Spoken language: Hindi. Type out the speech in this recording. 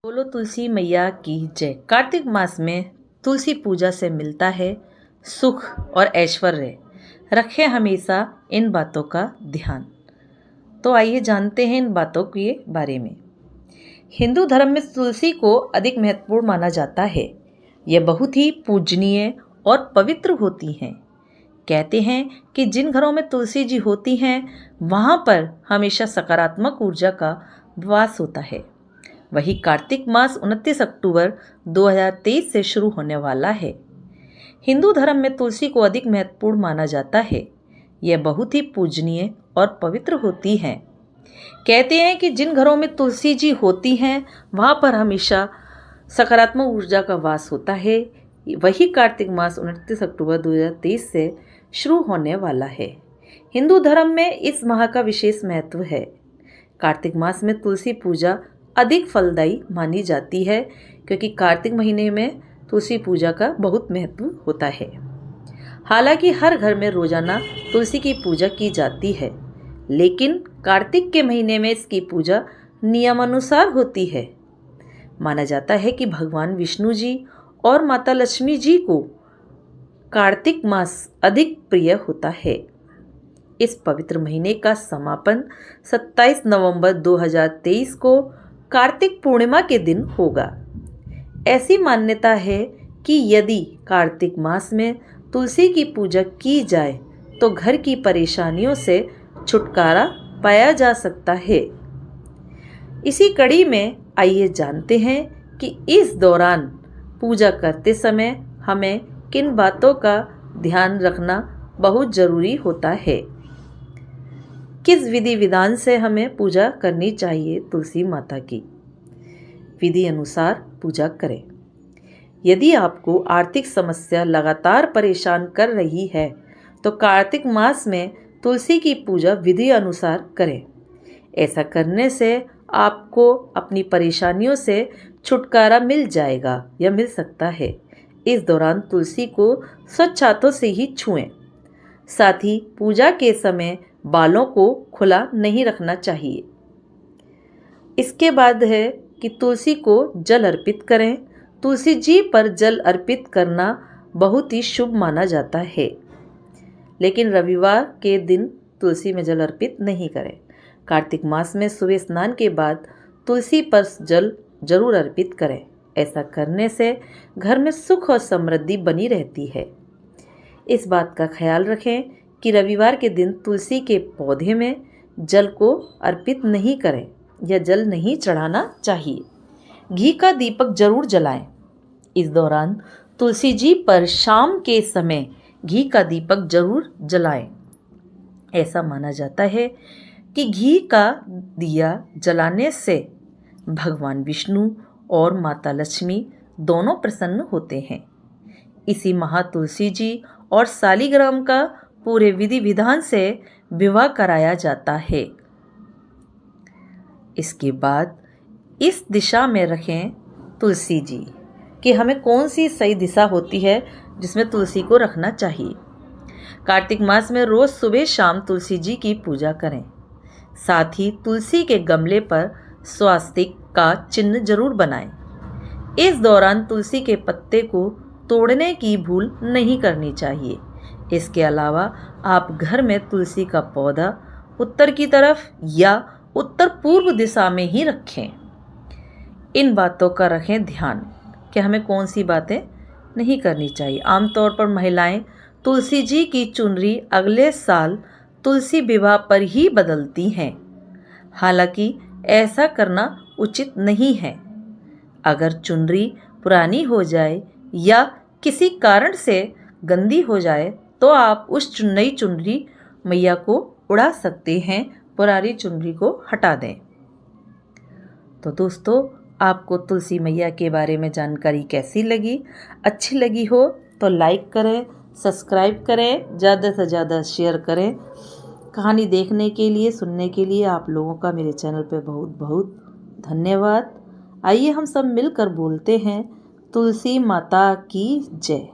बोलो तुलसी मैया की जय। कार्तिक मास में तुलसी पूजा से मिलता है सुख और ऐश्वर्य। रखें हमेशा इन बातों का ध्यान। तो आइए जानते हैं इन बातों के बारे में। हिंदू धर्म में तुलसी को अधिक महत्वपूर्ण माना जाता है। यह बहुत ही पूजनीय और पवित्र होती हैं। कहते हैं कि जिन घरों में तुलसी जी होती हैं वहाँ पर हमेशा सकारात्मक ऊर्जा का वास होता है। वही कार्तिक मास 29 अक्टूबर 2023 से शुरू होने वाला है। हिंदू धर्म में तुलसी को अधिक महत्वपूर्ण माना जाता है। यह बहुत ही पूजनीय और पवित्र होती हैं। कहते हैं कि जिन घरों में तुलसी जी होती हैं वहाँ पर हमेशा सकारात्मक ऊर्जा का वास होता है। वही कार्तिक मास 29 अक्टूबर 2023 से शुरू होने वाला है। हिंदू धर्म में इस माह का विशेष महत्व है। कार्तिक मास में तुलसी पूजा अधिक फलदायी मानी जाती है क्योंकि कार्तिक महीने में तुलसी पूजा का बहुत महत्व होता है। हालांकि हर घर में रोजाना तुलसी की पूजा की जाती है, लेकिन कार्तिक के महीने में इसकी पूजा नियमानुसार होती है। माना जाता है कि भगवान विष्णु जी और माता लक्ष्मी जी को कार्तिक मास अधिक प्रिय होता है। इस पवित्र महीने का समापन 27 नवंबर 2023 को कार्तिक पूर्णिमा के दिन होगा। ऐसी मान्यता है कि यदि कार्तिक मास में तुलसी की पूजा की जाए तो घर की परेशानियों से छुटकारा पाया जा सकता है। इसी कड़ी में आइए जानते हैं कि इस दौरान पूजा करते समय हमें किन बातों का ध्यान रखना बहुत ज़रूरी होता है। किस विधि विधान से हमें पूजा करनी चाहिए तुलसी माता की। विधि अनुसार पूजा करें। यदि आपको आर्थिक समस्या लगातार परेशान कर रही है तो कार्तिक मास में तुलसी की पूजा विधि अनुसार करें। ऐसा करने से आपको अपनी परेशानियों से छुटकारा मिल जाएगा या मिल सकता है। इस दौरान तुलसी को स्वच्छ हाथों से ही छुएं। साथ ही पूजा के समय बालों को खुला नहीं रखना चाहिए। इसके बाद है कि तुलसी को जल अर्पित करें। तुलसी जी पर जल अर्पित करना बहुत ही शुभ माना जाता है, लेकिन रविवार के दिन तुलसी में जल अर्पित नहीं करें। कार्तिक मास में सुबह स्नान के बाद तुलसी पर जल जरूर अर्पित करें। ऐसा करने से घर में सुख और समृद्धि बनी रहती है। इस बात का ख्याल रखें कि रविवार के दिन तुलसी के पौधे में जल को अर्पित नहीं करें या जल नहीं चढ़ाना चाहिए। घी का दीपक जरूर जलाएं। इस दौरान तुलसी जी पर शाम के समय घी का दीपक जरूर जलाएं। ऐसा माना जाता है कि घी का दिया जलाने से भगवान विष्णु और माता लक्ष्मी दोनों प्रसन्न होते हैं। इसी माह तुलसी जी और सालिग्राम का पूरे विधि विधान से विवाह कराया जाता है। इसके बाद इस दिशा में रखें तुलसी जी कि हमें कौन सी सही दिशा होती है जिसमें तुलसी को रखना चाहिए। कार्तिक मास में रोज़ सुबह शाम तुलसी जी की पूजा करें। साथ ही तुलसी के गमले पर स्वास्तिक का चिन्ह जरूर बनाएं। इस दौरान तुलसी के पत्ते को तोड़ने की भूल नहीं करनी चाहिए। इसके अलावा आप घर में तुलसी का पौधा उत्तर की तरफ या उत्तर पूर्व दिशा में ही रखें। इन बातों का रखें ध्यान कि हमें कौन सी बातें नहीं करनी चाहिए। आमतौर पर महिलाएं तुलसी जी की चुनरी अगले साल तुलसी विवाह पर ही बदलती हैं। हालांकि ऐसा करना उचित नहीं है। अगर चुनरी पुरानी हो जाए या किसी कारण से गंदी हो जाए तो आप उस नई चुनरी मैया को उड़ा सकते हैं। पुरानी चुनरी को हटा दें। तो दोस्तों, आपको तुलसी मैया के बारे में जानकारी कैसी लगी? अच्छी लगी हो तो लाइक करें, सब्सक्राइब करें, ज़्यादा से ज़्यादा शेयर करें। कहानी देखने के लिए, सुनने के लिए आप लोगों का मेरे चैनल पे बहुत बहुत धन्यवाद। आइए हम सब मिलकर बोलते हैं तुलसी माता की जय।